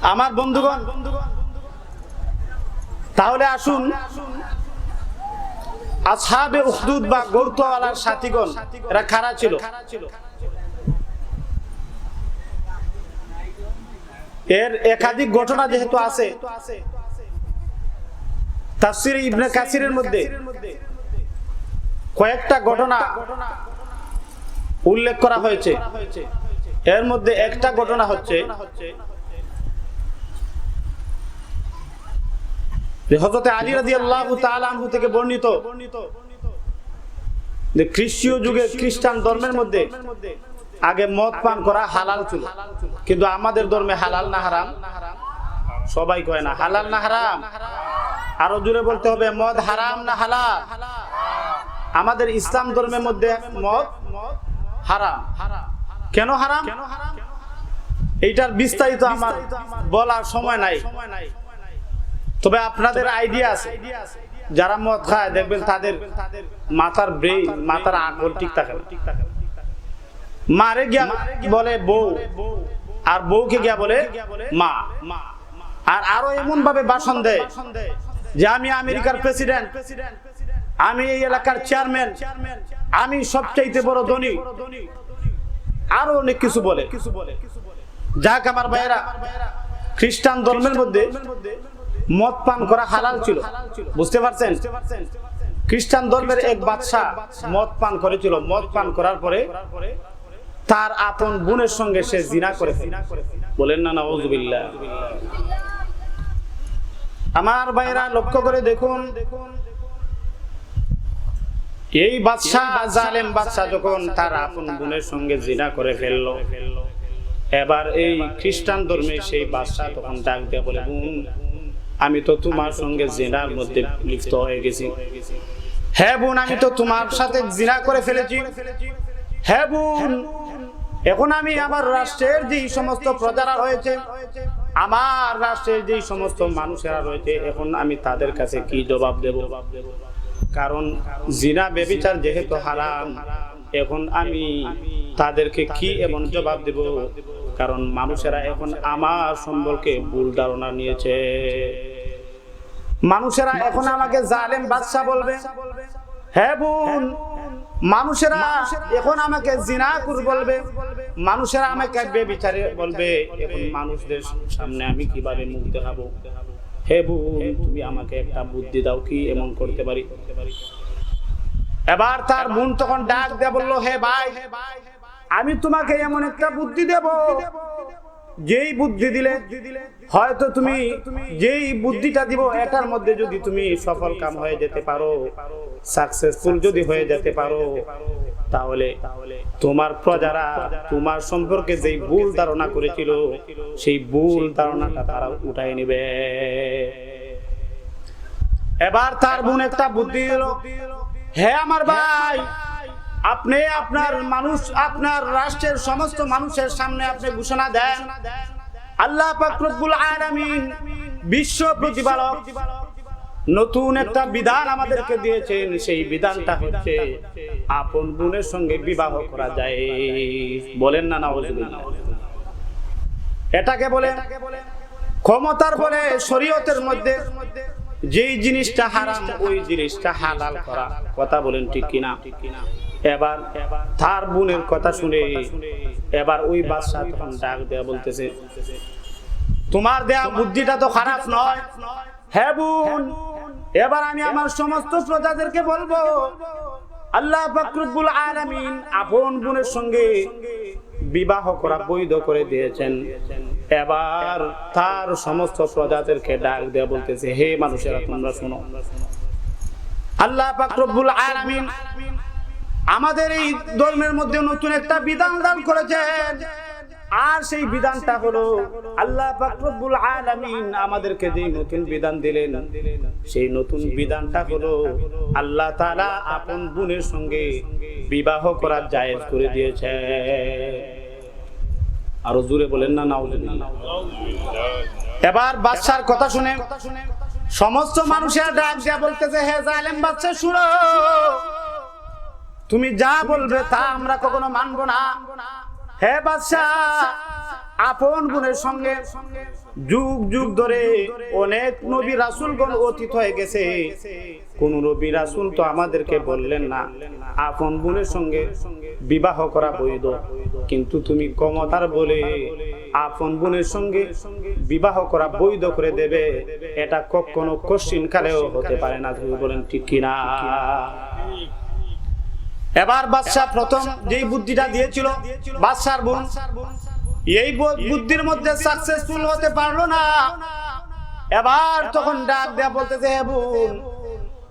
আমার বন্ধুগণ, তাহলে আসুন আসহাবে উখদুদ বা গর্তওয়ালার সাথীগণ এরা কারা ছিল? এর একাধিক ঘটনা যেহেতু আছে, তাফসীর ইবনে কাসিরের মধ্যে কয়েকটা ঘটনা উল্লেখ করা হয়েছে। এর মধ্যে একটা ঘটনা হচ্ছে হযরত আলী রাদিয়াল্লাহু তাআলা আনহু থেকে বর্ণিত যে খ্রিস্টীয় যুগে খ্রিস্টান ধর্মের মধ্যে আগে মদ পান করা হালাল ছিল, কিন্তু আমাদের ধর্মে হালাল না হারাম? সবাই কয় না হালাল না হারাম? আরো জোরে বলতে হবে, মদ হারাম না হালাল? আমাদের ইসলাম ধর্মের মধ্যে মদ হারাম। কেন হারাম? এইটার বিস্তারিত আমার বলার সময় নাই, তবে আপনাদের আইডিয়া আছে। যারা মদ খায় দেখবেন তাদের মাথার ব্রেইন, মাথার আকল ঠিক থাকে। মারে গিয়া বলে বউ, আর বউকে গিয়া বলে মা, আর আরো এমন ভাবে ভাষণ দেয় যে আমি আমেরিকার প্রেসিডেন্ট, আমি এই এলাকার চেয়ারম্যান, আমি সবচাইতে বড় ধনী, আরো অনেক কিছু বলে। যাক আমার ভাইয়েরা, খ্রিস্টান ধর্মের মধ্যে মদ পান করা হালাল ছিল, বুঝতে পারছেন? খ্রিস্টান ধর্মের এক বাদশা মদ পান করেছিল। মদ পান করার পরে তার আপন বোনের সঙ্গে সে জিনা করে ফেলে। বলেন না নাউযুবিল্লাহ। আমার ভাইরা লক্ষ্য করে দেখুন, এই বাদশা, জালেম বাদশা যখন তার আপন বোনের সঙ্গে জিনা করে ফেললো, এবার এই খ্রিস্টান ধর্মে সেই বাদশা তখন ডাক দিয়ে বলে, বোন, আমি তো তোমার সঙ্গে জিনার মধ্যে লিপ্ত হয়ে গেছি। হ্যাঁ বোন, আমি তো তোমার সাথে জিনা করে ফেলেছি। হ্যাঁ বোন, এখন আমি আমার রাষ্ট্রের যে সমস্ত প্রজারা রয়েছে, আমার রাষ্ট্রের যে সমস্ত মানুষেরা রয়েছে, এখন আমি তাদের কাছে কি জবাব দেব? কারণ জিনা ব্যভিচার যেহেতু হারাম, এখন আমি তাদেরকে কি এমন জবাব দেব? কারণ মানুষেরা এখন আমার সম্পর্কে ভুল ধারণা নিয়েছে। মানুষেরা এখন আমাকে জালেম বাদশা বলবে। হ্যাঁ বোন, মানুষেরা এখন আমাকে জিনাকুর বলবে, মানুষেরা আমাকে ব্যভিচারী বলবে। এখন মানুষদের সামনে আমি কিভাবে মুখ দেখাবো? হে বোন, তুমি আমাকে একটা বুদ্ধি দাও, কি এমন করতে পারি? এবার তার বোন তখন ডাক দিয়ে বলল, হে ভাই, আমি তোমাকে এমন একটা বুদ্ধি দেব, যেই বুদ্ধি দিলে হয়তো তুমি, যেই বুদ্ধিটা দিব এটার মধ্যে যদি তুমি সফল কাম হয়ে যেতে পারো, সাকসেসফুল যদি হয়ে যেতে পারো, তাহলে তোমার প্রজারা তোমার সম্পর্কে যেই ভুল ধারণা করেছিল, সেই ভুল ধারণাটা তারা উঠাই নেবে। এবার তার বোন একটা বুদ্ধি দিল, হে আমার ভাই, আপনি আপনার মানুষ, আপনার রাষ্ট্রের সমস্ত মানুষের সামনে আপনি ঘোষণা দেন, আল্লাহ পাক রব্বুল আলামিন বিশ্ব প্রতিপালক নতুন একটা বিধান আমাদেরকে দিয়েছেন। সেই বিধানটা হচ্ছে আপন বোনের সঙ্গে বিবাহ করা যায়। বলেন না নাউযুবিল্লাহ। এটাকে বলে ক্ষমতার বলে শরীয়তের মধ্যে যেই জিনিসটা হারাম ওই জিনিসটা হালাল করা। কথা বলেন ঠিক কিনা? এবার তার বোনের কথা শুনে এবার ওই বাদশা তখন ডাক দেয়া বলতেছে, তোমার দেয়া বুদ্ধিটা তো খারাপ নয়। হ্যাঁ বোন, এবার আমি আমার সমস্ত প্রজাদেরকে বলবো, আল্লাহ পাক রব্বুল আলামিন আপন বোনের সঙ্গে বিবাহ করা বৈধ করে দিয়েছেন। এবার তার সমস্ত প্রজাদেরকে ডাক দেয়া বলতেছে, হে মানুষেরা, তোমরা শোনো, আল্লাহ পাক রব্বুল আলামিন আমাদের এই ধর্মের মধ্যে নতুন একটা বিধান দান করেছেন। আর সেই বিধানটা হলো, আল্লাহ পাক রব্বুল আলামিন আমাদেরকে যে নতুন বিধান দিলেন, সেই নতুন বিধানটা হলো আল্লাহ তাআলা আপন বোনের সঙ্গে বিবাহ করা জায়েজ করে দিয়েছে। আরো জোরে বলেন না নাউযুবিল্লাহ। এবার বাদশার কথা শুনে সমস্ত মানুষের ডাক দিয়া বলতেছে, হে জালেম বাদশা, শুনো, তুমি যা বলবে তা আমরা কখনো মানবো না। হে বাদশা, আপন বোনের সঙ্গে যুগ যুগ ধরে অনেক নবী রাসূলগণ অতীত হয়ে গেছে, কোন নবী রাসূল তো আমাদেরকে বললেন না আপন বোনের সঙ্গে বিবাহ করা বৈধ, কিন্তু তুমি ক্ষমতার বলে আপন বোনের সঙ্গে বিবাহ করা বৈধ করে দেবে, এটা কখনো কঠিন কালেও হতে পারে না। তুমি বলেন ঠিক কিনা? এবার বাদশা প্রথম যেই বুদ্ধিটা দিয়েছিল বাদশার বোন, এই বুদ্ধির মধ্যে সাকসেসফুল হতে পারলো না। এবার তখন ডাক দেয়া বলতেছে, হে বোন,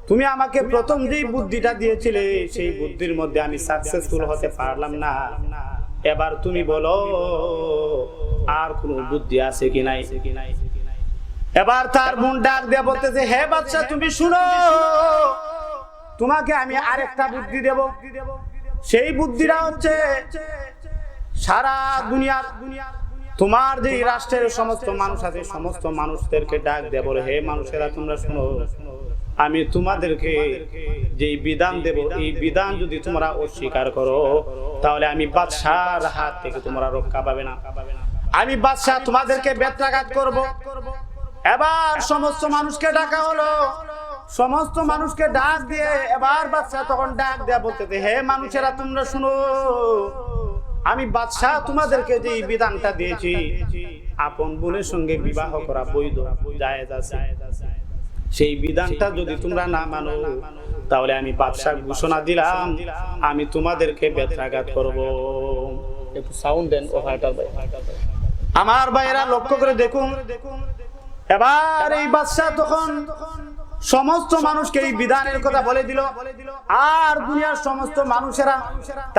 তুমি আমাকে প্রথম যেই বুদ্ধিটা দিয়েছিলে সেই বুদ্ধির মধ্যে আমি সাকসেসফুল হতে পারলাম না, এবার তুমি বলো আর কোন বুদ্ধি আছে কি নাই। এবার তার বোন ডাক দেয়া বলতেছে, হে বাদশা তুমি শুনো, তোমাকে আমি আরেকটা বুদ্ধি দেব। সেই বুদ্ধিটা হচ্ছে সারা দুনিয়ার তোমার যে রাষ্ট্রের সমস্ত মানুষ আছে সমস্ত মানুষদেরকে ডাক দেব, হে মানুষেরা তোমরা শুনো, আমি তোমাদেরকে যেই বিধান দেব এই বিধান যদি তোমরা অস্বীকার করো তাহলে আমি বাদশার হাত থেকে তোমরা রক্ষা পাবে না, আমি বাদশা তোমাদেরকে বেত্রাঘাত করব। এবার সমস্ত মানুষকে ডাকা হলো, সমস্ত মানুষকে ডাক দিয়ে এবার বাদশা তখন ডাক দেয়া বলতেছে, হে মানুষেরা তোমরা শুনো, আমি বাদশা তোমাদেরকে যে বিধানটা দিয়েছি আপন বোনের সঙ্গে বিবাহ করা বৈধ জায়েজ আছে, সেই বিধানটা যদি তোমরা না মানো তাহলে আমি বাদশা ঘোষণা দিলাম আমি তোমাদেরকে বেত্রাঘাত করব। একটু সাউন্ড দেন ওভারটার ভাই। আমার ভাইরা লক্ষ্য করে দেখুন, এবার এই বাদশা তখন সমস্ত মানুষকে এই বিধানের কথা বলে দিল, আর দুনিয়ার সমস্ত মানুষেরা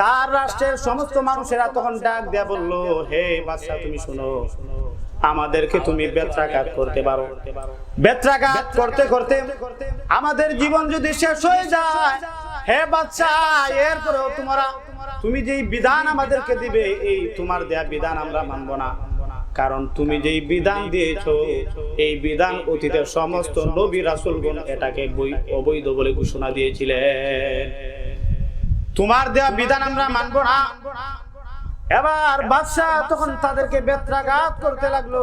তার রাষ্ট্রের সমস্ত মানুষেরা তখন ডাক দেয়া বলল, হে বাদশা তুমি শুনো, আমাদেরকে তুমি বেত্রাঘাত করতে পারো, বেত্রাঘাত করতে করতে আমাদের জীবন যদি শেষ হয়ে যায়, হে বাদশা এরপরেও তুমি যেই বিধান আমাদেরকে দিবে এই তোমার দেয়া বিধান আমরা মানব না, কারণ তুমি যেই বিধান দিয়েছো এই বিধান অতীতের সমস্ত নবী রাসূলগণ এটাকে অবৈধ বলে ঘোষণা দিয়েছিলেন, তোমার দেয়া বিধান আমরা মানব না। এবার বাদশা তখন তাদেরকে বেত্রাঘাত করতে লাগলো,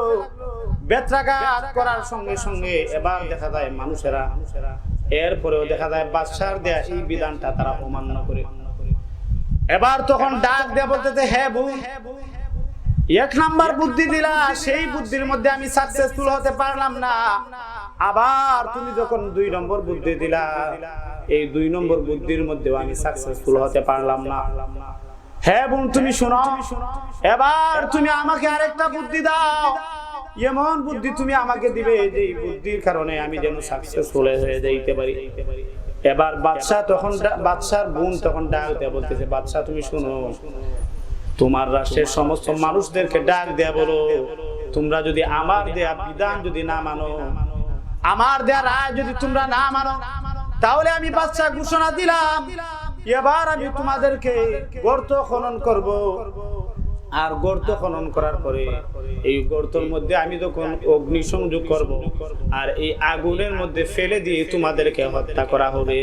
বেত্রাঘাত করার সঙ্গে সঙ্গে এবার দেখা যায় মানুষেরা এরপরেও দেখা যায় বাদশার দেয়া এই বিধানটা তারা অমান্য করে। এবার তখন ডাক দেয়া বলতেছে, হে বোন, এক নাম্বার বুদ্ধি দিলা, সেই বুদ্ধির মধ্যে আমি সাকসেসফুল হতে পারলাম না, আবার তুমি যখন 2 নম্বর বুদ্ধি দিলা এই 2 নম্বর বুদ্ধির মধ্যেও আমি সাকসেসফুল হতে পারলাম না। হে বোন তুমি শোনো, এবার তুমি আমাকে আরেকটা বুদ্ধি দাও, এমন বুদ্ধি তুমি আমাকে দিবে যে বুদ্ধির কারণে আমি যেন সাকসেসফুল হয়ে যাইতে পারি। এবার বাদশার বোন তখন ডাক দেয়া বলতেছে, বাদশা তুমি শোনো, তোমার রাষ্ট্রের সমস্ত মানুষদেরকে ডাক দেয়া বলো, তোমরা যদি আমার দেয়া বিধান যদি না মানো, আমার দেয়া রায় যদি তোমরা না মানো, তাহলে আমি বাদশা ঘোষণা দিলাম এবার আমি তোমাদেরকে গর্ত খনন করব, আর গর্ত খনন করার পরে এই গর্তের মধ্যে আমি যখন অগ্নি সংযোগ করব আর এই আগুনের মধ্যে ফেলে দিয়ে তোমাদেরকে হত্যা করা হবে।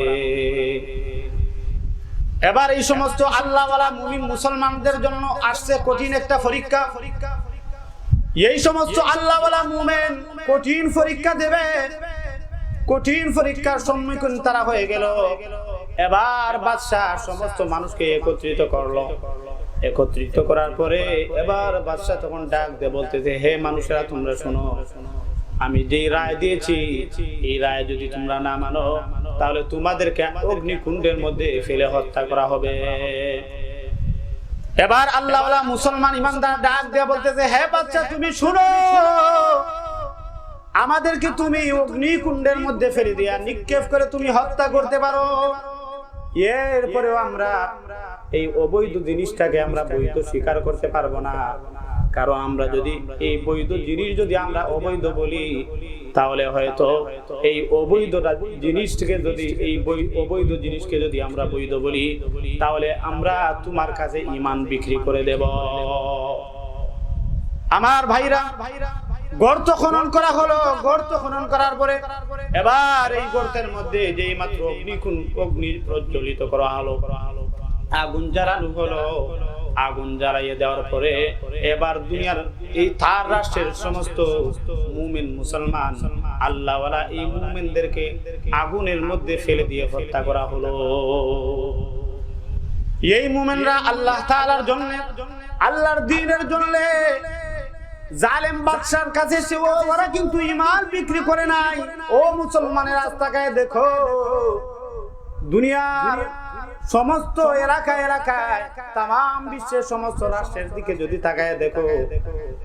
এবার এই সমস্ত আল্লাহওয়ালা মুমিন মুসলমানদের জন্য আসছে কঠিন একটা পরীক্ষা, এই সমস্ত আল্লাহওয়ালা মুমিন কঠিন পরীক্ষা দেবে, কঠিন পরীক্ষার সম্মুখীন তারা হয়ে গেল। এবার বাদশাহ সমস্ত মানুষকে একত্রিত করলো, একত্রিত করার পরে এবার বাদশাহ তখন ডাক দিয়ে বলতেছে, হে মানুষেরা তোমরা শোনো, আমি যেই রায় দিয়েছি এই রায় যদি তোমরা না মানো তাহলে তোমাদেরকে অগ্নিকুণ্ডের মধ্যে ফেলে হত্যা করা হবে। এবার আল্লাহওয়ালা মুসলমান ইমানদার ডাক দিয়ে বলতেছে, হে বাদশা তুমি শুনো, আমাদেরকে তুমি অগ্নিকুণ্ডের মধ্যে ফেলে দিয়া নিক্ষেপ করে তুমি হত্যা করতে পারো, এরপরেও আমরা এই অবৈধ জিনিসটাকে আমরা বৈধ স্বীকার করতে পারবো না, কারণ আমরা যদি এই বৈধ জিনিস যদি আমরা অবৈধ বলি তাহলে হয়তো এই অবৈধ জিনিসকে যদি এই অবৈধ জিনিসকে যদি আমরা বৈধ বলি তাহলে আমরা তোমার কাছে ঈমান বিক্রি করে দেব। আমার ভাইরা, গর্ত খনন করা হলো, গর্ত খনন করার পরে এবার এই গর্তের মধ্যে যেই মাত্র অগ্নি প্রজ্বলিত করা হলো, আগুন জ্বালানো হলো, আগুন জ্বালাইয়ে দেওয়ার পরে এবার দুনিয়ার এই তার রাষ্ট্রের সমস্ত মুমিন মুসলমান আল্লাহওয়ালা এই মুমিনদেরকে আগুনের মধ্যে ফেলে দিয়ে হত্যা করা হলো। এই মুমিনরা আল্লাহ তাআলার জন্য, আল্লাহর দ্বীনের জন্য জালেম বাদশার কাছে এসে ওরা কিন্তু ঈমান বিক্রি করে নাই। ও মুসলমানের রাস্তায় দেখো, দুনিয়ার সমস্ত এলাকায় তাম বিশ্বের সমস্ত রাষ্ট্রের দিকে যদি তাকায় দেখো,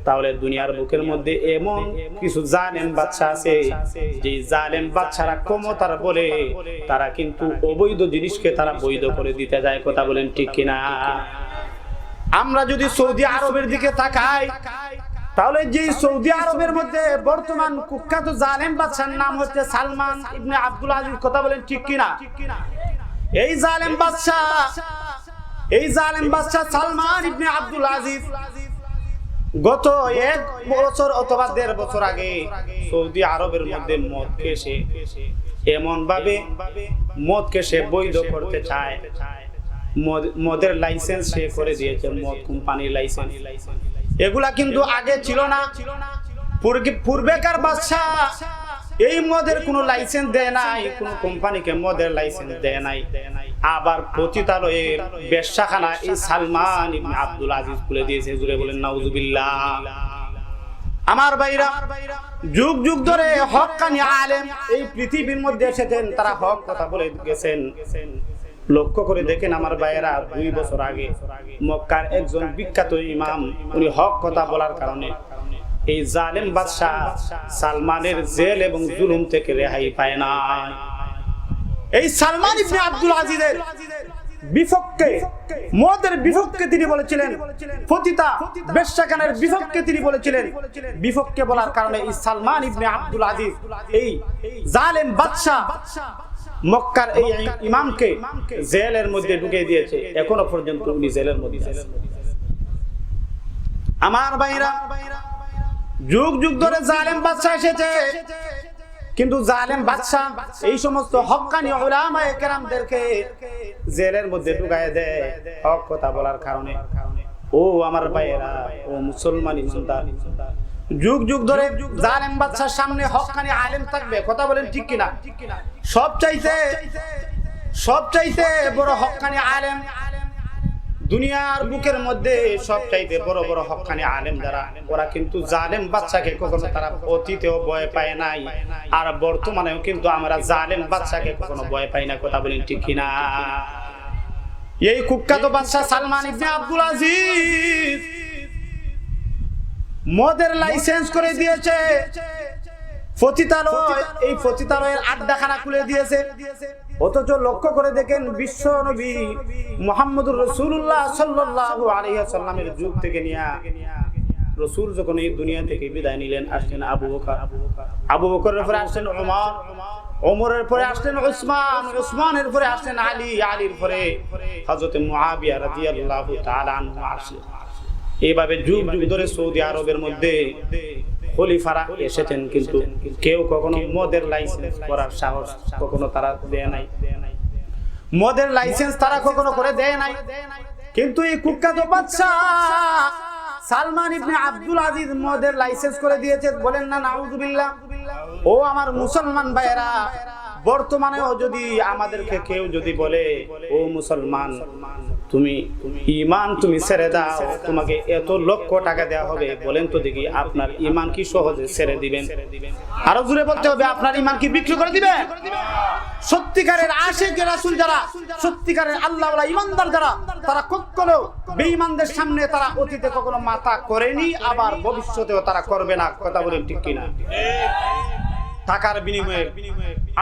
তাহলে দুনিয়ার বুকের মধ্যে এমন কিছু জালেম বাদশা আছে যে জালেম বাদশারা ক্ষমতার বলে তারা কিন্তু অবৈধ জিনিসকে তারা বৈধ করে দিতে যায়। কথা বলেন ঠিক কিনা? আমরা যদি সৌদি আরবের দিকে তাকাই, তাহলে যে সৌদি আরবের মধ্যে বর্তমান কুখ্যাত জালেম বাদশার নাম হচ্ছে সালমান ইবনে আব্দুল আজিজ। কথা বলেন ঠিক কিনা? এই জালেম বাদশা সালমান ইবনে আব্দুল আজিজ গত 1 বছর অথবা 1.5 বছর আগে সৌদি আরবের মধ্যে মদকে সে এমন ভাবে মদকে সে বৈধ করতে চায়, মদের লাইসেন্স সে করে দিয়েছে, মদ কোম্পানির লাইসেন্স। এগুলা কিন্তু আগে ছিল না। পূর্বেকার বাদশা এই মদের কোনো লাইসেন্স দেয় নাই, কোনো কোম্পানিকে মদের লাইসেন্স দেয় নাই। আবার পতিতালয়ের বেশ্যাখানা এই সালমান ইবনে আব্দুল আজিজ খুলে দিয়েছে। জুড়ে বলেন নাউজুবিল্লাহ। আমার ভাইরা, যুগ যুগ ধরে হক্কানি আলেম এই পৃথিবীর মধ্যে এসেছেন, তারা হক কথা বলে গেছেন। লক্ষ্য করে দেখেন আমার ভাইয়েরা, 2 বছর আগে মক্কার একজন বিখ্যাত ইমাম, উনি হক কথা বলার কারণে এই জালেম বাদশা সালমানের জেল এবং জুলুম থেকে রেহাই পায় না। এই সালমান ইবনে আব্দুল আজিজের বিপক্ষে, মদের বিপক্ষে তিনি বলেছিলেন, পতিতা বেশ্যাখানার বিপক্ষে তিনি বলেছিলেন। বিপক্ষে বলার কারণে এই সালমান ইবনে আব্দুল আজিজ এই জালেম বাদশা মক্কার এই ইমামকে জেলের মধ্যে ঢুকিয়ে দিয়েছে। এখনো পর্যন্ত উনি জেলের মধ্যে আছেন। আমার ভাইরা, যুগ যুগ ধরে জালেম বাদশা এসেছে, কিন্তু জালেম বাদশা এই সমস্ত হক্কানি উলামায়ে কেরামদেরকে জেলের মধ্যে ঢুকায় দেয় হক কথা বলার কারণে। ও আমার ভাইয়েরা, ও মুসলমান ইমানদার, যুগ যুগ ধরে জালেম বাদশার সামনে হক্কানি আলেম থাকবে। কথা বলেন ঠিক কিনা? সবচাইতে বড় হক্কানি আলেম দুনিয়ার বুকের মধ্যে, সবচাইতে বড় বড় হক্কানি আলেম যারা, ওরা কিন্তু জালেম বাদশাকে কখনো তারা অতীতেও ভয় পায় নাই, আর বর্তমানেও কিন্তু আমরা জালেম বাদশাকে কখনো ভয় পাই না। কথা বলেন ঠিক কিনা? এই কুখ্যাত বাদশা সালমান ইবনে আব্দুল আজিজ মদের লাইসেন্স করে দিয়েছে, পতিতালয়, এই পতিতালয়ের আড্ডাখানা খুলে দিয়েছে। অথচ লক্ষ্য করে দেখেন, বিশ্ব নবী মুহাম্মদুর রাসূলুল্লাহ সাল্লাল্লাহু আলাইহি ওয়াসাল্লামের যুগ থেকে নিয়ে রাসূল যখন এই দুনিয়া থেকে বিদায় নিলেন, আসলেন আবু বকরের পরে আসলেন ওমর, ওমরের পরে আসলেন উসমান, উসমানের পরে আসলেন আলী, আলীর পরে হযরত মুআবিয়া রাদিয়াল্লাহু তাআলা আনহু আসলেন। এইভাবে যুগ যুগ ধরে সৌদি আরবের মধ্যে খলিফারা এসেছেন, কিন্তু কেউ কখনো মদের লাইসেন্স করার সাহস কখনো তারা দেয় নাই, মদের লাইসেন্স তারা কখনো করে দেয় নাই। কিন্তু এই কুখ্যাত বাদশা সালমান ইবনে আব্দুল আজিজ মদের লাইসেন্স করে দিয়েছে। বলেন না নাউজুবিল্লাহ। ও আমার মুসলমান ভাইয়েরা, বর্তমানেও যদি আমাদেরকে কেউ যদি বলে, ও মুসলমান তুমি ঈমান তুমি ছেড়ে দাও, তোমাকে এত লক্ষ টাকা দেওয়া হবে, বলেন তো দেখি আপনার ঈমান কি সহজে ছেড়ে দিবেন? আরো জোরে বলতে হবে, আপনার ঈমান কি বিক্রি করে দিবেন? সত্যিকারের আশিক রাসূল যারা, সত্যিকারের আল্লাহওয়ালা ঈমানদার যারা, তারা কখনো বেঈমানদের সামনে তারা অতীতে কখনো মাথা করেনি, আবার ভবিষ্যতেও তারা করবে না। কথা বলেন ঠিক কিনা? টাকার বিনিময়ে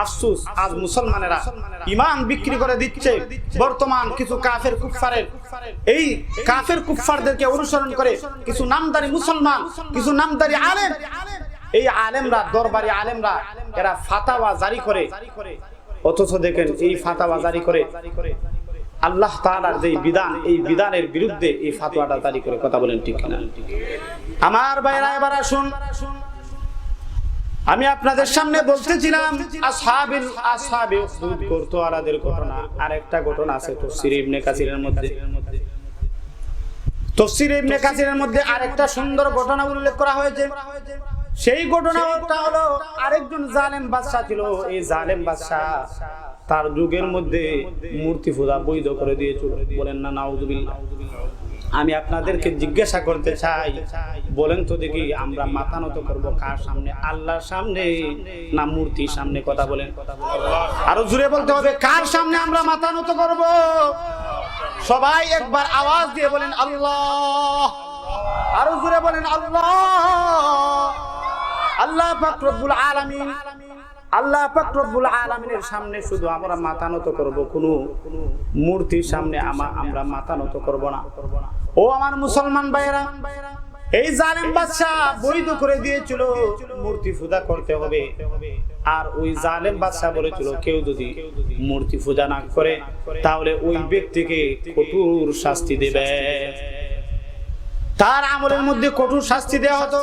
আফসোস, আজ মুসলমানেরা ঈমান বিক্রি করে দিচ্ছে। বর্তমান কিছু কাফের কুফফারের, এই কাফের কুফফারদেরকে অনুসরণ করে কিছু নামদারি মুসলমান, কিছু নামদারি আলেম, এই আলেমরা, দরবারি আলেমরা, এরা ফাতাওয়া জারি করে। অথচ দেখেন এই ফাতাওয়া জারি করে আল্লাহ তাআলার যে বিধান, এই বিধানের বিরুদ্ধে এই ফাতোয়াটা জারি করে। কথা বলেন ঠিক কিনা? আমার ভাইরা, এবার আসুন, আমি আপনাদের সামনে বলতেছিলাম আসহাবে উখদুদ করতোয়ালাদের ঘটনা। আরেকটা ঘটনা আছে তাফসীর ইবনে কাসিরের মধ্যে। তাফসীর ইবনে কাসিরের মধ্যে আরেকটা সুন্দর ঘটনা উল্লেখ করা হয়েছে। সেই ঘটনাটা হলো আরেকজন জালেম বাদশা ছিল। এই জালেম বাদশা তার যুগের মধ্যে মূর্তি পূজা বৈধ করে দিয়েছিল। বলেন না নাউযুবিল্লাহ। আমি আপনাদেরকে জিজ্ঞাসা করতে চাই, বলেন তো দেখি আমরা মাথা নত করব কার সামনে? আল্লাহর সামনে না মূর্তির সামনে? কথা বলেন। আরো জোরে বলতে হবে, কার সামনে আমরা মাথা নত করব? সবাই একবার আওয়াজ দিয়ে বলেন আল্লাহ। আরো জোরে বলেন আল্লাহ। আল্লাহ পাক রব্বুল আলামিন, আল্লাহ পাক রব্বুল আলামিনের সামনে শুধু আমরা মাথা নত করব, কোনো মূর্তির সামনে আমরা মাথা নত করব না। ও আমার মুসলমান ভাইরা, এই জালেম বাদশা বৈধ করে দিয়েছিল মূর্তি পূজা করতে হবে। আর ওই জালেম বাদশা বলেছিল কেউ যদি মূর্তি পূজা না করে তাহলে ওই ব্যক্তিকে কঠোর শাস্তি দেবে। তার আমলের মধ্যে কঠোর শাস্তি দেওয়া হতো।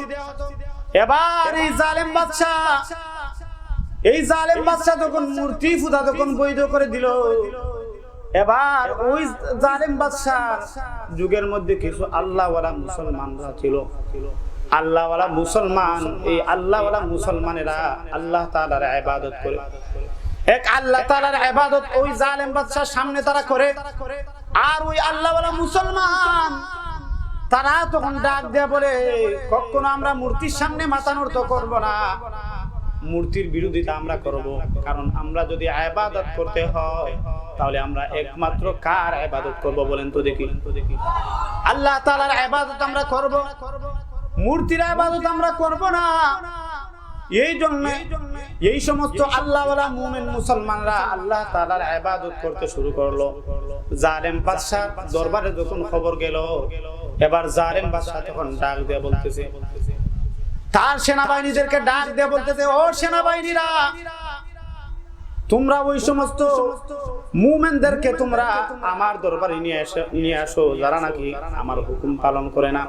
এবার এই জালেম বাদশা যখন মূর্তি পূজা যখন বৈধ করে দিল, এবার ওই জালেম বাদশার যুগের মধ্যে কিছু আল্লাহওয়ালা মুসলমানরা ছিল। আল্লাহওয়ালা মুসলমান, এই আল্লাহওয়ালা মুসলমানেরা আল্লাহ তাআলার ইবাদত করে। এক আল্লাহ তাআলার ইবাদত ওই জালেম বাদশার সামনে তারা করে। আর ওই আল্লাহওয়ালা মুসলমান তারা তখন ডাক দেয়া বলে, কখনো আমরা মূর্তির সামনে মাথা নত করব না, মূর্তির বিরোধিতা আমরা করব। কারণ আমরা যদি ইবাদত করতে হয় তাহলে আমরা একমাত্র কার ইবাদত করব? বলেন তো দেখি। আল্লাহ তাআলার ইবাদত আমরা করব, মূর্তির ইবাদত আমরা করব না। এই জন্য এই সমস্ত আল্লাহওয়ালা মুমিন মুসলমানরা আল্লাহ তাআলার ইবাদত করতে শুরু করলো। জালেম বাদশা দরবারে যখন খবর গেল, এবার জালেম বাদশা তখন ডাক দিয়ে বলতেছে, তার সেনাবাহিনীদেরকে ডাক দিয়ে বলতেছে, ও সেনাবাহিনীরা, তোমরা ওই সমস্ত মুমিনদেরকে তোমরা আমার দরবারে নিয়ে আসো যারা নাকি আমার হুকুম পালন করে না।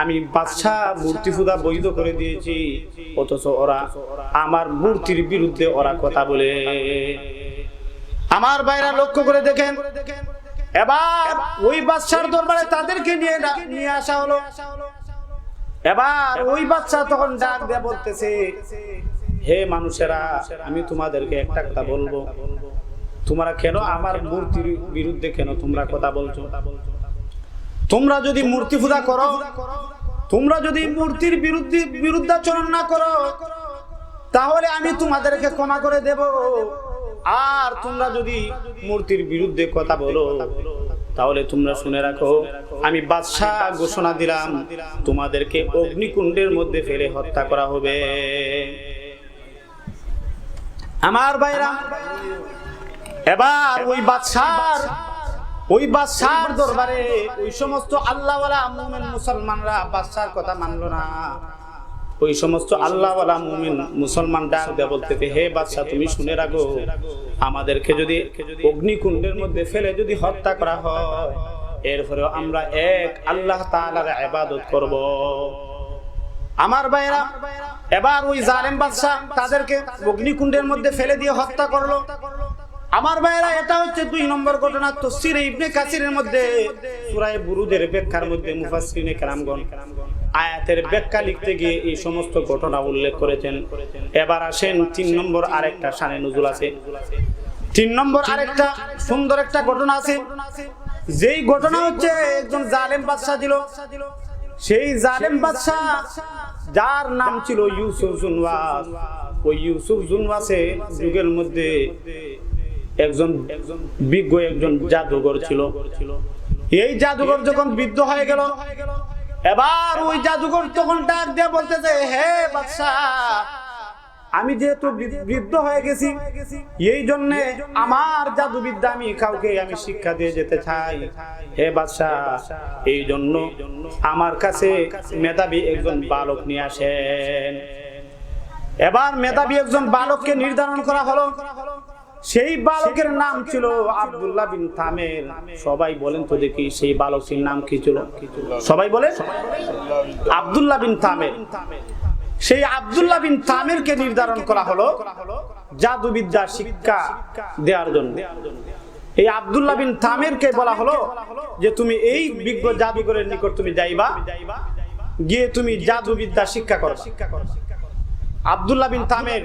আমি বাদশা মূর্তি পূজা বৈধ করে দিয়েছি, অথচ ওরা আমার মূর্তির বিরুদ্ধে ওরা কথা বলে। আমার ভাইরা লক্ষ্য করে দেখেন, এবার ওই বাদশার দরবারে তাদেরকে নিয়ে আসা হলো। এবার ওই বাদশা তখন ডাক দিয়ে বলতেছে, হে মানুষেরা, আমি তোমাদেরকে একটা কথা বলবো, তোমরা কেন আমার মূর্তির বিরুদ্ধে কেন তোমরা কথা বলছো? তোমরা যদি মূর্তি পূজা করো, তোমরা যদি মূর্তির বিরুদ্ধাচরণ না করো, তাহলে আমি তোমাদেরকে ক্ষমা করে দেব। আর তোমরা যদি মূর্তির বিরুদ্ধে কথা বলো, তাহলে তোমরা শুনে রাখো, আমি বাদশা ঘোষণা দিলাম তোমাদেরকে অগ্নিকুণ্ডের মধ্যে ফেলে হত্যা করা হবে। আমার ভাইরা, এবার ওই বাদশার দরবারে ওই সমস্ত আল্লাহওয়ালা মুমিন মুসলমানরা বাদশার কথা মানলো না। ওই সমস্ত আল্লাহওয়ালা মুমিন মুসলমান ডাক দিয়ে বলতেছে, হে বাদশা, তুমি শুনে রাখো, আমাদেরকে যদি অগ্নিকুণ্ডের মধ্যে ফেলে যদি হত্যা করা হয়, এরপরেও আমরা এক আল্লাহ তাআলার ইবাদত করব। আমার ভাইরা, এবার ওই জালেম বাদশা তাদেরকে অগ্নিকুণ্ডের মধ্যে ফেলে দিয়ে হত্যা করলো। আমার ভাইরা, এটা হচ্ছে 2 নম্বর ঘটনা। তাফসীর ইবনে কাসিরের মধ্যে সূরা বুরুজের ব্যাখ্যার মধ্যে মুফাসসিরিনে কেরামগণ আয়াতের ব্যাখ্যা লিখতে গিয়ে এই সমস্ত ঘটনা উল্লেখ করেছেন। এবার আসেন 3 নম্বর আরেকটা শানে নুজুল আছে। 3 নম্বর আরেকটা সুন্দর একটা ঘটনা আছে। যেই ঘটনা হচ্ছে একজন জালেম বাদশা ছিল। সেই জালেম বাদশা যার নাম ছিল ইউসুফ জুনওয়াস। ওই ইউসুফ জুনওয়াসের যুগের মধ্যে একজন বিজ্ঞ একজন জাদুঘর ছিল। এই জাদুঘর যখন বৃদ্ধ হয়ে গেল, এবার ওই জাদুঘর তখন ডাক দিয়ে বলতেছে, হে বাদশা, আমি যেহেতু বৃদ্ধ হয়ে গেছি, এই জন্য আমার জাদুবিদ্যা আমি কাউকে আমি শিক্ষা দিয়ে যেতে চাই। হে বাদশা, এই জন্য আমার কাছে মেধাবী একজন বালক নিয়ে আসেন। এবার মেধাবী একজন বালককে নির্ধারণ করা হলো। সেই বালকের নাম ছিল আব্দুল্লাহ বিন তামের। সবাই বলেন তো দেখি, সেই বালকের নাম কি ছিল? সবাই বলেন, আব্দুল্লাহ বিন তামের। সেই আব্দুল্লাহ বিন তামেরকে নির্ধারণ করা হলো জাদুবিদ্যা শিক্ষা দেওয়ার জন্য। এই আব্দুল্লাহ বিন তামিরকে বলা হলো যে তুমি এই বিজ্ঞ জাদুকরের নিকট তুমি যাইবা, গিয়ে তুমি জাদুবিদ্যা শিক্ষা করবা। আব্দুল্লাহ বিন তামির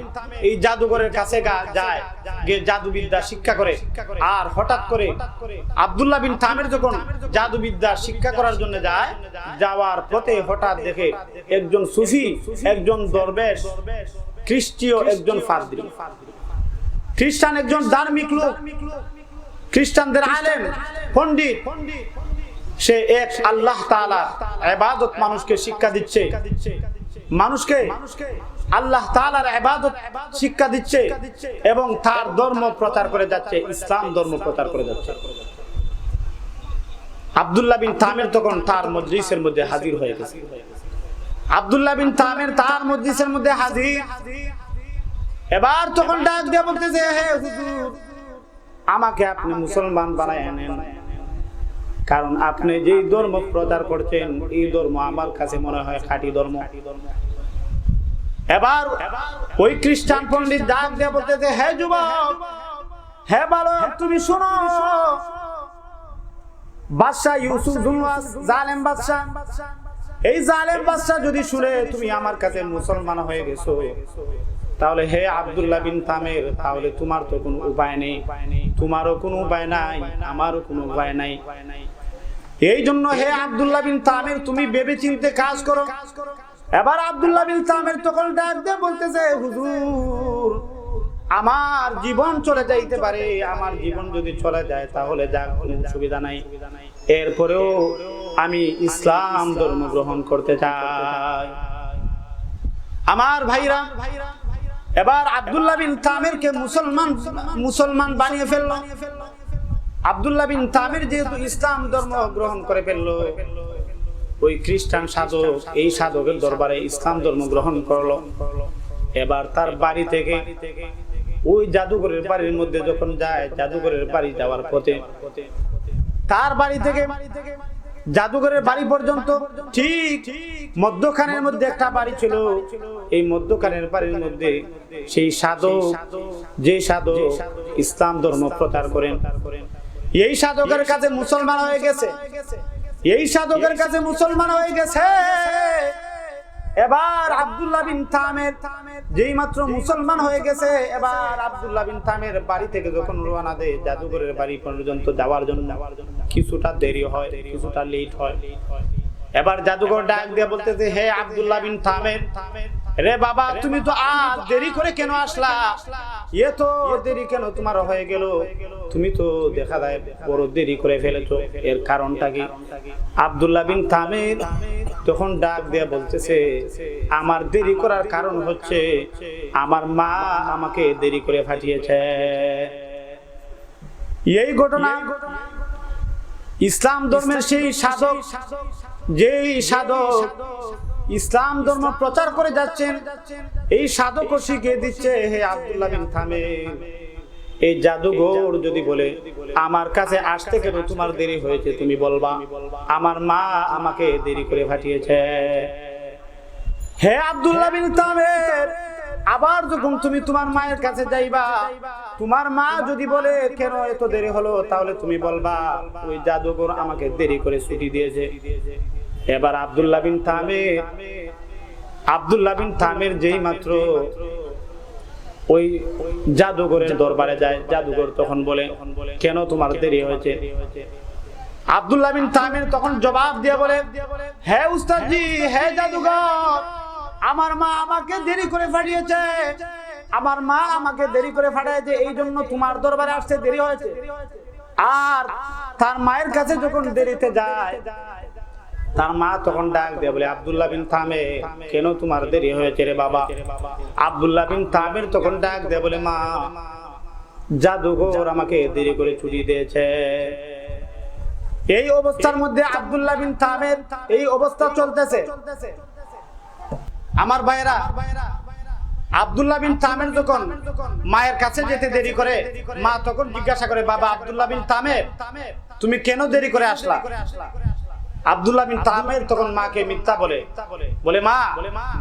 এই জাদুঘরের কাছে যায়, গিয়ে জাদুবিদ্যা শিক্ষা করে। আর হঠাৎ করে আব্দুল্লাহ বিন তামির যখন জাদুবিদ্যা শিক্ষা করার জন্য যায়, যাওয়ার পথে হঠাৎ দেখে একজন সুফি, একজন দরবেশ, খ্রিস্টীয় একজন পাদ্রী, খ্রিস্টান একজন ধার্মিক লোক, খ্রিস্টানদের আলেম পণ্ডিত, সে এক আল্লাহ তাআলার ইবাদত মানুষকে শিক্ষা দিচ্ছে, মানুষকে আল্লাহ তাআলার ইবাদত শিক্ষা দিচ্ছে এবং তার ধর্ম প্রচার করে যাচ্ছে, ইসলাম ধর্ম প্রচার করে যাচ্ছে। আব্দুল্লাহ বিন তামির তখন তার মজলিসের মধ্যে হাজির হয়ে গেছে। আব্দুল্লাহ বিন তামির তার মজলিসের মধ্যে হাজির। এবার তখন ডাক দিয়ে বলতেছে, হে হুজুর, আমাকে আপনি মুসলমান বানায় নেন, কারণ আপনি যেই ধর্ম প্রচার করছেন এই ধর্ম আমার কাছে মনে হয় খাঁটি ধর্ম। এবার ওই খ্রিস্টান পণ্ডিত ডাক দিয়ে বলতেছে, হে যুবক, হে বালক, তুমি শোনো, বাদশা ইউসুফ জুলওয়াস জালেম বাদশা, এই জালেম বাদশা যদি শুনে তুমি আমার কাছে মুসলমান হয়ে গেছো, তাহলে হে আব্দুল্লাহ বিন তামির, তাহলে তোমার তো কোনো উপায় নেই, তোমারও কোনো উপায় নাই, আমারও কোনো উপায় নাই। এই জন্য হে আব্দুল্লাহ বিন তামির, তুমি ভেবে চিন্তে কাজ করো। এবার আব্দুল্লাহ বিন তামির তখন ডাক দিয়ে বলতেছে, হুজুর, আমার জীবন চলে যাইতে পারে, আমার জীবন যদি চলে যায় তাহলে যাক, কোনো অসুবিধা নাই, এরপরেও আমি ইসলাম ধর্ম গ্রহণ করতে চাই। আমার ভাইরা, এবার আব্দুল্লাহ বিন তামিরকে মুসলমান বানিয়ে ফেললো। আব্দুল্লাহ বিন তামির যেহেতু ইসলাম ধর্ম গ্রহণ করে ফেললো, ওই খ্রিস্টান সাধক এই সাধকের দরবারে ইসলাম ধর্ম গ্রহণ করলো। এবার তার বাড়ি থেকে ওই জাদুঘরের বাড়ির মধ্যে যখন যায়, জাদুঘরের বাড়ি যাওয়ার পথে তার বাড়ি থেকে জাদুঘরের বাড়ি পর্যন্ত ঠিক মধ্যখানের মধ্যে একটা বাড়ি ছিল। এই মধ্যখানের বাড়ির মধ্যে সেই সাধক, যে সাধক ইসলাম ধর্ম প্রচার করেন, এই সাধকের কাছে মুসলমান হয়ে গেছে, এই সাধকের কাছে মুসলমান হয়ে গেছে। এবার আব্দুল্লাহ বিন তামির যেই মাত্র মুসলমান হয়ে গেছে, এবার আব্দুল্লাহ বিন তামির বাড়ি থেকে যখন রওনা দেয় জাদুঘরের বাড়ি পর্যন্ত যাওয়ার জন্য, কিছুটা দেরি হয়, কিছুটা লেট হয়। এবার জাদুঘর ডাক দিয়ে বলতেছে, হে আব্দুল্লাহ বিন তামির, রে বাবা, তুমি তো আজ দেরি করে কেন আসলা? এ তো দেরি কেন তোমার হয়ে গেল? তুমি তো দেখা যায় বড় দেরি করে ফেলেছো, এর কারণটা কি? আব্দুল্লাহ বিন তামির তখন ডাক দিয়ে বলতেছে, আমার দেরি করার কারণ হচ্ছে আমার মা আমাকে দেরি করে পাঠিয়েছে। এই ঘটনা ইসলাম ধর্মের সেই সাধক, যেই সাধক ইসলাম ধর্ম প্রচার করে যাচ্ছেন, এই সাধকও শিখিয়ে দিচ্ছে, হে আব্দুল্লাহ বিন তামির, এই জাদুঘর যদি বলে আমার কাছে আসতে কেন তোমার দেরি হয়েছে, তুমি বলবা আমার মা আমাকে দেরি করে পাঠিয়েছে। হে আব্দুল্লাহ বিন তামির, আবার যখন তুমি তোমার মায়ের কাছে যাইবা, তোমার মা যদি বলে কেন এত দেরি হলো, তাহলে তুমি বলবা ওই জাদুঘর আমাকে দেরি করে ছুটি দিয়েছে। এবার আব্দুল্লাহ বিন তামির যেই মাত্র ওই জাদুঘরের দরবারে যায়, জাদুঘর তখন বলে কেন তোমার দেরি হয়েছে? আব্দুল্লাহ বিন তামির তখন জবাব দিয়ে বলে, হে উস্তাদজি, হে জাদুঘর, আমার মা আমাকে দেরি করে পাঠিয়েছে, আমার মা আমাকে দেরি করে পাঠিয়েছে, এই জন্য তোমার দরবারে আসতে দেরি হয়েছে। আর তার মায়ের কাছে যখন দেরিতে যায়, তার মা তখন ডাক দিয়ে বলে, আব্দুল্লাহ বিন তামির, কেন তোমার দেরি হয়েছে রে বাবা? আব্দুল্লাহ বিন তামির তখন ডাক দিয়ে বলে, মা, জাদুঘর আমাকে দেরি করে ছুটি দিয়েছে। এই অবস্থার মধ্যে আব্দুল্লাহ বিন তামির এই অবস্থা চলতেছে। আমার ভাইরা, আব্দুল্লাহ বিন তামির যখন মায়ের কাছে যেতে দেরি করে, মা তখন জিজ্ঞাসা করে, বাবা আব্দুল্লাহ বিন তামির, তুমি কেন দেরি করে আসলা? আব্দুল্লাহ বিন তামের তখন মাকে মিথ্যা বলে, বলে মা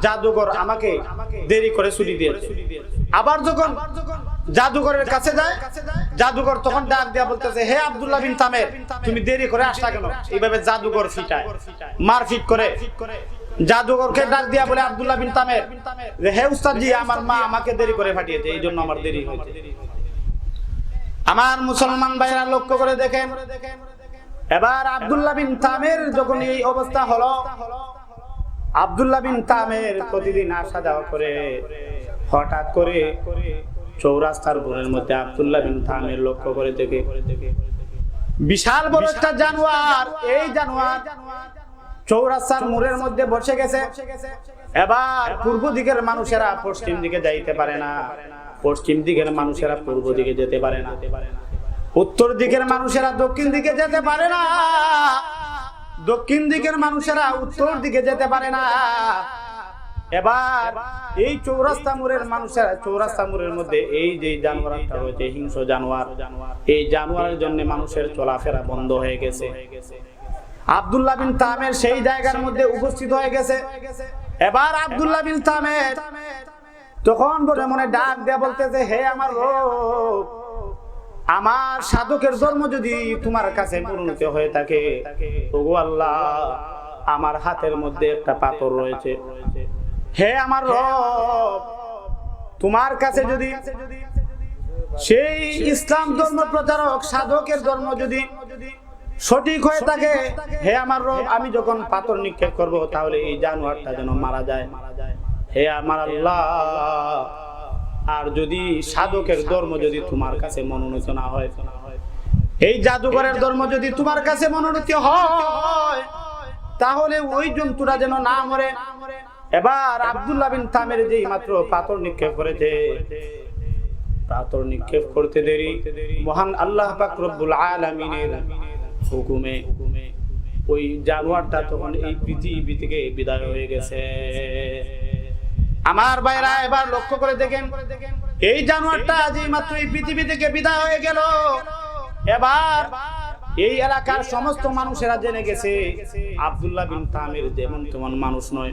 জাদুকর আমাকে দেরি করে ছুটি দিয়েছে। আবার যখন জাদুকরের কাছে যায়, জাদুকর তখন ডাক দিয়া বলতেছে, হে আব্দুল্লাহ বিন তামের, তুমি দেরি করে আসলা কেন? এইভাবে জাদুকর ফিটায়, মারপিট করে। জাদুকরকে ডাক দিয়া বলে আব্দুল্লাহ বিন তামের, হে উস্তাদ জি, আমার মা আমাকে দেরি করে পাঠিয়েছে, এই জন্য আমার দেরি হয়েছে। আমার মুসলমান ভাইরা লক্ষ্য করে দেখেন, এবার আব্দুল্লাহ বিন তামের যখন এই অবস্থা হলো, আব্দুল্লাহ বিন তামের প্রতিদিন আসা যাওয়া করে, হঠাৎ করে চৌরাস্তার বোনের মধ্যে আব্দুল্লাহ বিন তামের লক্ষ্য করে দেখে বিশাল বড় একটা জানোয়ার, এই জানোয়ার চৌরাস্তার মোড়ের মধ্যে বসে গেছে। এবার পূর্ব দিকের মানুষেরা পশ্চিম দিকে যাইতে পারে না, পশ্চিম দিকের মানুষেরা পূর্ব দিকে যেতে পারে না, উত্তর দিকের মানুষেরা দক্ষিণ দিকে যেতে পারে না, দক্ষিণ দিকের মানুষেরা উত্তর দিকে যেতে পারে না। এবার এই চৌরাস্তা মোড়ের মানুষেরা, চৌরাস্তা মোড়ের মধ্যে এই যে জানোয়ারটা রয়েছে, হিংস্র জানোয়ার, এই জানোয়ারের জন্য মানুষের চলাফেরা বন্ধ হয়ে গেছে। আব্দুল্লাহ বিন তামের সেই জায়গার মধ্যে উপস্থিত হয়ে গেছে। এবার আব্দুল্লাহ বিন তামের তখন বলে মনে ডাক দেয়া বলতেছে, হে আমার রব, আমার সাধকের ধর্ম যদি তোমার কাছে পরিণত হয়ে থাকে, ওগো আল্লাহ, আমার হাতের মধ্যে একটা পাথর রয়েছে, হে আমার রব, তোমার কাছে যদি সেই ইসলাম ধর্ম প্রচারক সাধকের ধর্ম যদি সঠিক হয়ে থাকে, হে আমার রব, আমি যখন পাথর নিক্ষেপ করব তাহলে এই জানোয়ারটা যেন মারা যায়, হে আমার আল্লাহ, আর যদি সাধকের ধর্ম যদি তোমার কাছে মনোনীত না হয়, এই জাদুঘরের ধর্ম যদি তোমার কাছে মনোনীত হয়, তাহলে ওই জন্তুরা যেন না মরে। এবার আব্দুল্লাহ বিন তামের যেই মাত্র পাথর নিক্ষেপ করেছে, পাথর নিক্ষেপ করতে দেরি মহান আল্লাহ পাক রব্বুল আলামিনের হুকুমে ওই জানোয়ারটা তখন এই পৃথিবী থেকে বিদায় হয়ে গেছে। আমার ভাইরা এবার লক্ষ্য করে দেখেন, এই জানোয়ারটা যেই মাত্র এই পৃথিবী থেকে বিদায় হয়ে গেল, এবার এই এলাকার সমস্ত মানুষেরা জেনে গেছে আব্দুল্লাহ বিন তামের যেমন তেমন মানুষ নয়,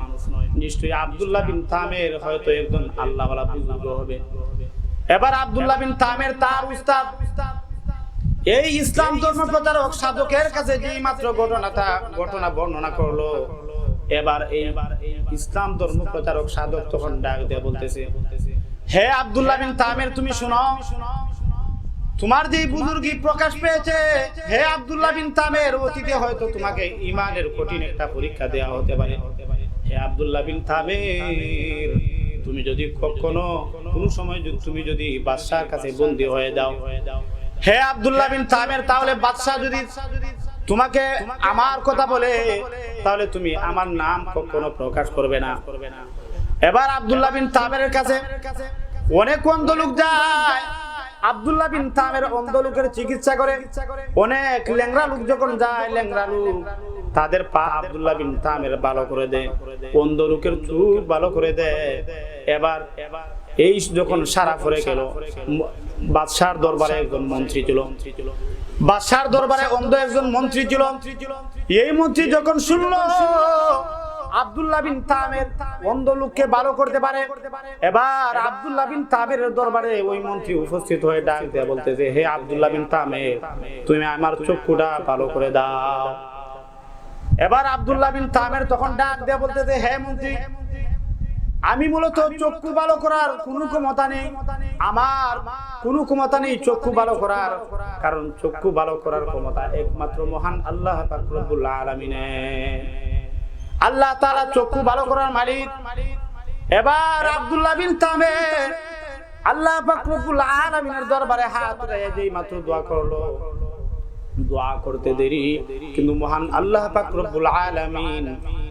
নিশ্চয়ই আব্দুল্লাহ বিন তামের হয়তো একজন আল্লাহওয়ালা বুজুর্গ হবে। এবার আব্দুল্লাহ বিন তামের তার উস্তাদ এই ইসলাম ধর্ম প্রচারক সাধকের কাছে যেই মাত্র ঘটনা বর্ণনা করলো, এবার এই ইসলাম ধর্ম প্রচারক সাধক তখন ডাক দিয়ে বলতেছে, হে আব্দুল্লাহ বিন তামের, তুমি শোনো, তোমার যে বুজুর্গি প্রকাশ পেয়েছে, হে আব্দুল্লাহ বিন তামের, অতীতে হয়তো তোমাকে ঈমানের কঠিন একটা পরীক্ষা দেওয়া হতে পারে। হে আব্দুল্লাহ বিন তামের, তুমি যদি কখনো কোনো সময় তুমি যদি বাদশার কাছে বন্দী হয়ে যাও, হে আব্দুল্লাহ বিন তামের, তাহলে বাদশা যদি তোমাকে আমার কথা বলে, তাহলে তুমি আমার নাম কখনো প্রকাশ করবে না। এবার আব্দুল্লাহ বিন তামের কাছে অনেক অন্ধ লোক যায়, আব্দুল্লাহ বিন তামের অন্ধ লোকের চিকিৎসা করে। অনেক ল্যাংড়া লোক যখন যায়, ল্যাংড়া লোক তাদের পা আব্দুল্লাহ বিন তামের ভালো করে দেয়, অন্ধ লোকের চোখ ভালো করে দেয়। এবার এই যখন সারা পড়ে গেল, বাদশার দরবারে একজন মন্ত্রী ছিল, বাদশার দরবারে অন্ধ একজন মন্ত্রী ছিল। এই মন্ত্রী যখন শুনলো আব্দুল্লাহ বিন তামের অন্ধ লোককে ভালো করতে পারে, এবার আব্দুল্লাহ বিন তামের দরবারে ওই মন্ত্রী উপস্থিত হয়ে ডাক দিয়ে বলতেছে, হে আব্দুল্লাহ বিন তামের, তুমি আমার চক্ষুটা ভালো করে দাও। এবার আব্দুল্লাহ বিন তামের তখন ডাক দিয়ে বলতেছে, হে মন্ত্রী, আমি মূলত চক্ষু ভালো করার কোনো ক্ষমতা নেই, আমার কোনো ক্ষমতা নেই চক্ষু ভালো করার, কারণ চক্ষু ভালো করার ক্ষমতা একমাত্র মহান আল্লাহ পাক রব্বুল আলামিনের। আল্লাহ তাআলা চক্ষু ভালো করার মালিক। এবার আব্দুল্লাহ বিন তামের আল্লাহ পাক রব্বুল আলামিনের দরবারে হাত রেখে যেই মাত্র দোয়া করলো, দোয়া করতে দেরি কিন্তু মহান আল্লাহ পাক রব্বুল আলামিন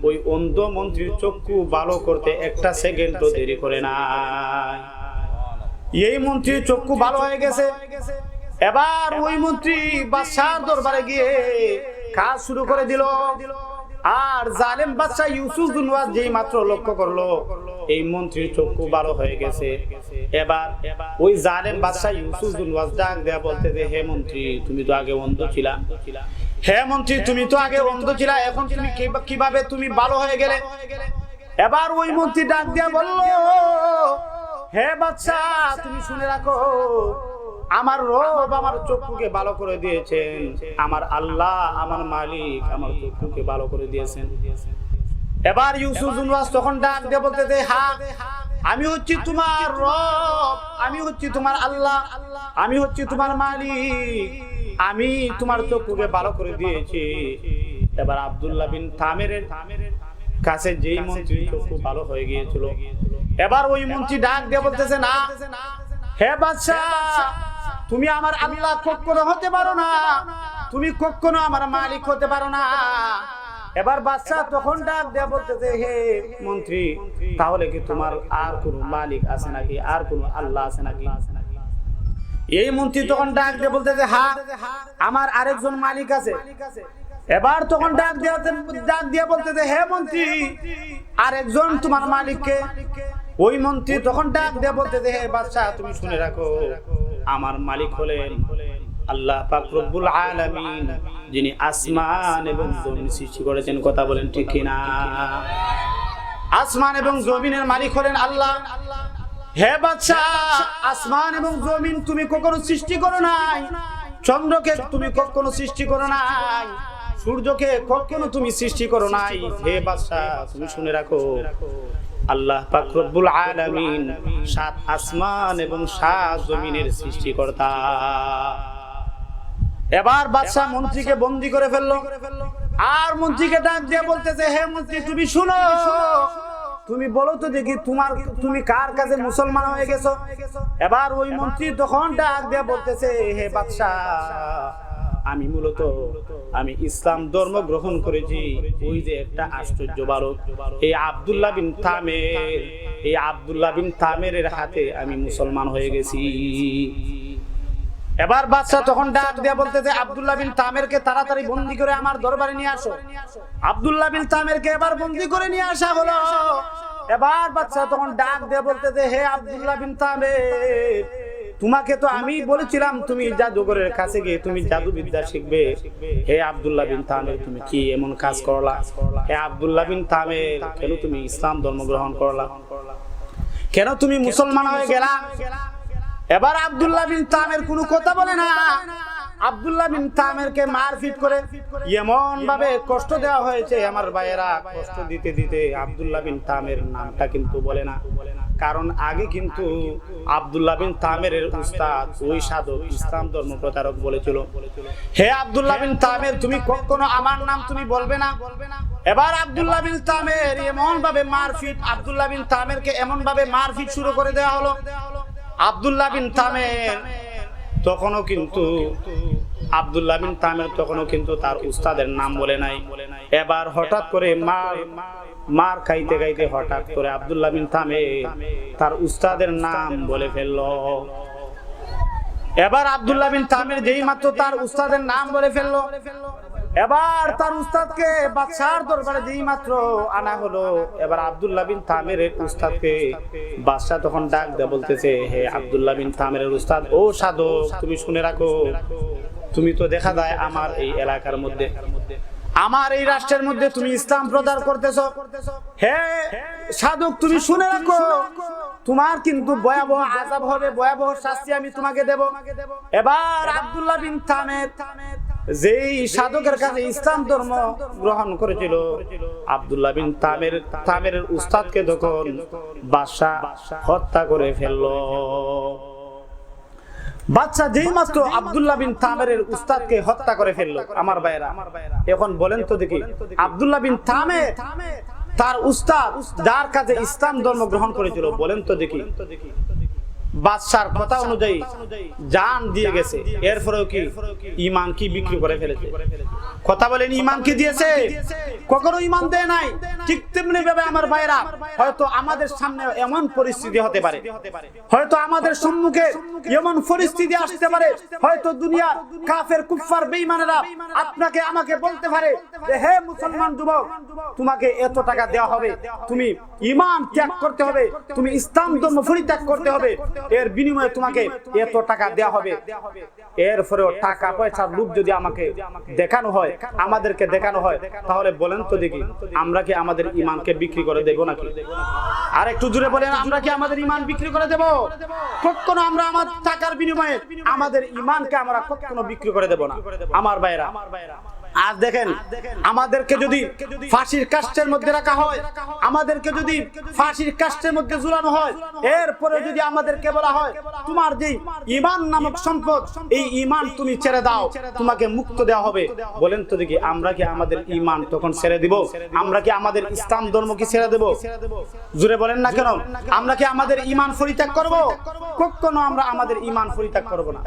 ওই অন্ধ মন্ত্রীর চক্ষু ভালো করতে একটা সেকেন্ডও দেরি করে না। এই মন্ত্রীর চক্ষু ভালো হয়ে গেছে। এবার ওই মন্ত্রী বাদশার দরবারে গিয়ে কাজ শুরু করে দিল। আর জালেম বাদশা ইউসুফ দুনওয়াজ যেই মাত্র লক্ষ্য করলো এই মন্ত্রীর চক্ষু ভালো হয়ে গেছে, এবার ওই জালেম বাদশা ইউসুফ দুনওয়াজ ডাক দেয়া বলতে যে, হে মন্ত্রী, তুমি তো আগে অন্ধ ছিলা, হে মন্ত্রী, তুমি তো আগে অন্ধ ছিলা, এখন তুমি কিভাবে তুমি ভালো হয়ে গেলে? এবার ওই মন্ত্রী ডাক দিয়া বলল, হে বাদশা, তুমি শুনে রাখো, আমার রব আমার চক্ষুকে ভালো করে দিয়েছেন, আমার আল্লাহ আমার মালিক আমার চক্ষুকে ভালো করে দিয়েছেন। এবার ইউসুফ জুনওয়াজ তখন ডাক দিয়ে বলতেছে, হ্যাঁ আমি হচ্ছি তোমার রব, আমি হচ্ছি তোমার আল্লাহ, আমি হচ্ছি তোমার মালিক, আমি তোমার চক্ষুকে ভালো করে দিয়েছি। এবার আব্দুল্লাহ বিন তামেরের কাছে যেই মন্ত্রী চক্ষু ভালো হয়ে গিয়েছিল, এবার ওই মন্ত্রী ডাক দিয়ে বলতেছে, না হে বাদশা, তুমি আমার আল্লাহ কখনো হতে পারো না, তুমি কখনো আমার মালিক হতে পারো না। এবার বাদশা তখন ডাক দিয়ে বলতেছে, হে মন্ত্রী, তাহলে কি তোমার আর কোনো মালিক আছে নাকি, আর কোনো আল্লাহ আছে নাকি? এই মন্ত্রী তখন ডাক দিয়ে বলতেছে, হ্যাঁ আমার আরেকজন মালিক আছে। এবার তখন ডাক দিয়ে বলতেছে, হে মন্ত্রী, আরেকজন তোমার মালিককে? ওই মন্ত্রী তখন ডাক দিয়ে বলতেছে, হে বাদশা, তুমি শুনে রাখো, আমার মালিক হলেন আল্লাহ পাক রব্বুল আলামিন, যিনি আসমান এবং জমিন সৃষ্টি করেছেন। কথা বলেন ঠিক কিনা? আসমান এবং জমিনের মালিক হলেন আল্লাহ। হে বাদশা, আসমান এবং জমিন তুমি কখনো সৃষ্টি করো নাই, চন্দ্রকে তুমি কখনো সৃষ্টি করো নাই, সূর্যকে কখনো তুমি সৃষ্টি করো নাই। হে বাদশা, তুমি শুনে রাখো, আল্লাহ পাক রব্বুল আলামিন 7 আসমান এবং 7 জমিনের সৃষ্টিকর্তা। এবার বাদশা মন্ত্রীকে বন্দী করে ফেললো, আর মন্ত্রীকে ডাক দিয়ে বলতেছে, হে মন্ত্রী, তুমি শুনো, তুমি বলো তো দেখি তুমি কার কাছে মুসলমান হয়ে গেছো? এবার ওই মন্ত্রী তখন ডাক দিয়ে বলতেছে, হে বাদশা, আমি ইসলাম ধর্ম গ্রহণ করেছি। ওই যে একটা আশ্চর্য বালক, এই আব্দুল্লাহ বিন তামেরের হাতে আমি মুসলমান হয়ে গেছি। এবার বাদশা তখন ডাক দিয়ে বলতেছে, আব্দুল্লাহ বিন তামেরকে তাড়াতাড়ি বন্দী করে আমার দরবারে নিয়ে আসো। আব্দুল্লাহ বিন তামেরকে এবার বন্দী করে নিয়ে আসা হলো। এবার বাদশা তখন ডাক দিয়ে বলতেছে, হে আব্দুল্লাহ বিন তামের, তোমাকে তো আমি বলেছিলাম তুমি জাদুঘরের কাছে গিয়ে তুমি জাদুবিদ্যা শিখবে। হে আব্দুল্লাহ বিন তামের, তুমি কি এমন কাজ করলা? হে আব্দুল্লাহ বিন তামের, কেন তুমি ইসলাম ধর্ম গ্রহণ করলা? কেন তুমি মুসলমান হয়ে গেলা? এবার আব্দুল্লাহ বিন তামের কোনো কথা বলে না। আব্দুল্লাহ বিন তামেরকে মারপিট করে এমন ভাবে কষ্ট দেওয়া হয়েছে, আমার ভাইয়েরা, কষ্ট দিতে দিতে আব্দুল্লাহ বিন তামের নামটা কিন্তু বলে না। কারণ আগে কিন্তু আব্দুল্লাহ বিন তামেরের উস্তাদ ওই সাধক ইসলাম ধর্ম প্রচারক বলেছিল, হে আব্দুল্লাহ বিন তামের, তুমি কখনো আমার নাম তুমি বলবে না। এবার আব্দুল্লাহ বিন তামের এমন ভাবে মারপিট, আব্দুল্লাহ বিন তামেরকে এমন ভাবে মারপিট শুরু করে দেওয়া হলো। আব্দুল্লাহ বিন তামের তখনও কিন্তু তার উস্তাদের নাম বলে নাই। এবার হঠাৎ করে মার খাইতে খাইতে হঠাৎ করে আব্দুল্লাহ বিন তামের তার উস্তাদের নাম বলে ফেললো। এবার আব্দুল্লাহ বিন তামের যেই মাত্র তার উস্তাদের নাম বলে ফেললো, এবার তার উস্তাদকে বাদশার দরবারে যেই মাত্র আনা হলো, এবার আব্দুল্লাহ বিন তামেরের উস্তাদকে বাদশা তখন ডাক দিয়ে বলতেছে, হে আব্দুল্লাহ বিন তামেরের উস্তাদ, ও সাধক, তুমি শুনে রাখো, তুমি তো দেখা যায় আমার এই এলাকার মধ্যে, আমার এই রাষ্ট্রের মধ্যে তুমি ইসলাম প্রচার করতেছো। হে সাধক, তুমি শুনে রাখো, তোমার কিন্তু ভয়াবহ আযাব হবে, ভয়াবহ শাস্তি আমি তোমাকে দেব। এবার আব্দুল্লাহ বিন তামের যেই সাধকের কাছে ইসলাম ধর্ম গ্রহণ করেছিল, আব্দুল্লাহ বিন তামেরের উস্তাদকে তখন বাদশা হত্যা করে ফেললো। বাদশা যেই মাত্র আব্দুল্লাহ বিন তামেরের উস্তাদকে হত্যা করে ফেললো, আমার ভাইয়েরা, এখন বলেন তো দেখি, আব্দুল্লাহ বিন তামের তার উস্তাদ যার কাছে ইসলাম ধর্ম গ্রহণ করেছিল, বলেন তো দেখি, বাদশার কথা অনুযায়ী জান দিয়ে গেছে, এরপরেও কি ঈমান কি বিক্রি করে ফেলেছে? কথা বলেন, ঈমান কি দিয়েছে? কখনো ঈমান দেয় নাই। ঠিক তেমনি ভাবে আমার ভাইরা, হয়তো আমাদের সামনে এমন পরিস্থিতি হতে পারে, হয়তো আমাদের সম্মুখে এমন পরিস্থিতি আসতে পারে, হয়তো দুনিয়ার কাফের কুফফার বেঈমানেরা আপনাকে আমাকে বলতে পারে যে, হে মুসলমান যুবক, তোমাকে এত টাকা দেওয়া হবে, তুমি ঈমান ত্যাগ করতে হবে, তুমি ইসলাম ধর্ম পরিত্যাগ করতে হবে, এর বিনিময়ে তোমাকে এত টাকা দেওয়া হবে। এরপরেও টাকা পয়সার লোভ যদি আমাকে দেখানো হয়, আমাদেরকে দেখানো হয়, তাহলে বলেন তো দেখি আমরা কি আমাদের ঈমানকে বিক্রি করে দেব নাকি? আর একটু জোরে বলেন, আমরা কি আমাদের ঈমান বিক্রি করে দেব? কখনো আমরা আমার টাকার বিনিময়ে আমাদের ঈমানকে আমরা কখনো বিক্রি করে দেব না। আমার ভাইরা, আর দেখেন আমাদেরকে যদি ফাঁসির কাষ্ঠের মধ্যে রাখা হয়, আমাদেরকে যদি ফাঁসির কাষ্ঠের মধ্যে ঝুলানো হয়, এরপরে যদি আমাদেরকে বলা হয় তোমার যে ঈমান নামক সম্পদ, এই ঈমান তুমি ছেড়ে দাও, তোমাকে মুক্ত দেওয়া হবে, বলেন তো দেখি আমরা কি আমাদের ঈমান তখন ছেড়ে দিব? আমরা কি আমাদের ইসলাম ধর্ম কি ছেড়ে দেব? জোরে বলেন না কেন? আমরা কি আমাদের ঈমান পরিত্যাগ করব? কখনো আমরা আমাদের ঈমান পরিত্যাগ করব না।